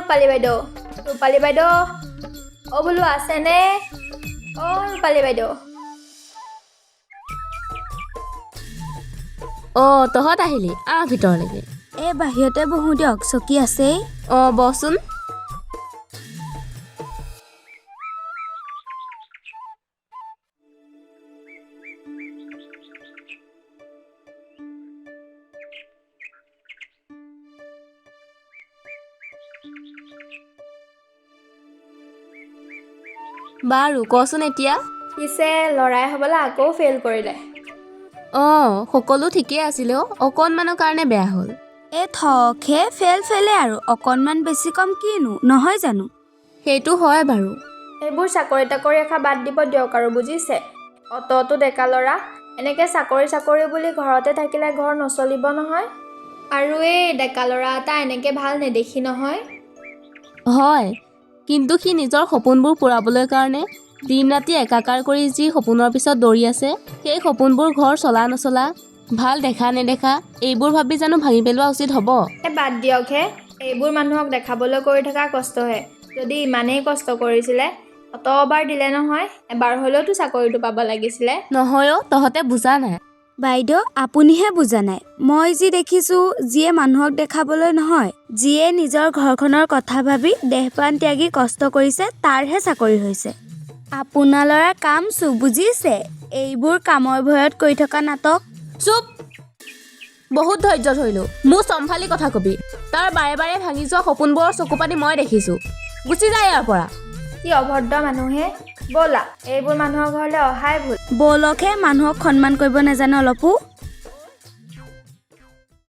ৰূপালী বাইদেউ বোলো আছেনে? ৰূপালী বাইদেউ। তহঁত আহিলি ভিতৰলৈকে। বাহিৰতে বহো দিয়ক, চকী আছেই। বচোন। বাৰু কচোন এতিয়া। পিছে ল'ৰাই হ'বলা আকৌ ফেইল কৰিলে। সকলো ঠিকেই আছিলে অকণমানৰ কাৰণে বেয়া হ'ল। থকহে ফেলে আৰু অকণমান বেছি কম কিনো, নহয় জানো? সেইটো হয় বাৰু। এইবোৰ চাকৰি তাকৰি এষা বাদ দিব দিয়ক আৰু বুজিছে। অততো ডেকা ল'ৰা এনেকৈ চাকৰি বুলি ঘৰতে থাকিলে ঘৰ নচলিব নহয়। আৰু এই ডেকা ল'ৰা এটা এনেকৈ ভাল নেদেখি নহয়। হয়, কিন্তু সি নিজৰ সপোনবোৰ পূৰাবলৈ কাৰণে দিন ৰাতি একাকাৰ কৰি যি সপোনৰ পিছত দৌৰি আছে, সেই সপোনবোৰ ঘৰ চলা নচলা, ভাল দেখা নেদেখা, এইবোৰ ভাবি জানো ভাঙি পেলোৱা উচিত হ'ব? বাদ দিয়কহে, এইবোৰ মানুহক দেখাবলৈ কৰি থকা কষ্টহে। যদি ইমানেই কষ্ট কৰিছিলে অতবাৰ দিলে নহয়, এবাৰ হ'লেওতো চাকৰিটো পাব লাগিছিলে। নহয় তহঁতে বুজা নাই। বাইদেউ আপুনিহে বুজা নাই। মই যি দেখিছোঁ, যিয়ে মানুহক দেখাবলৈ নহয়, যিয়ে নিজৰ ঘৰখনৰ কথা ভাবি দেহপ্ৰাণ ত্যাগি কষ্ট কৰিছে, তাৰহে চাকৰি হৈছে। আপোনাৰ ল'ৰাৰ কাম বুজিছে? এইবোৰ কামৰ ভয়ত কৰি থকা নাটক। চুপ! বহুত ধৈৰ্য ধৰিলোঁ। মোক চম্ভালি কথা কবি। তাৰ বাৰে বাৰে ভাঙি যোৱা সপোনবোৰৰ চকুপানী মই দেখিছোঁ। গুচি যায় ইয়াৰ পৰা। কি অভদ্ৰ মানুহে। ব'লা, এইবোৰ মানুহৰ ঘৰলৈ অহাই ভুল। বলকহে, মানুহক সন্মান কৰিব নাজানে অলপো।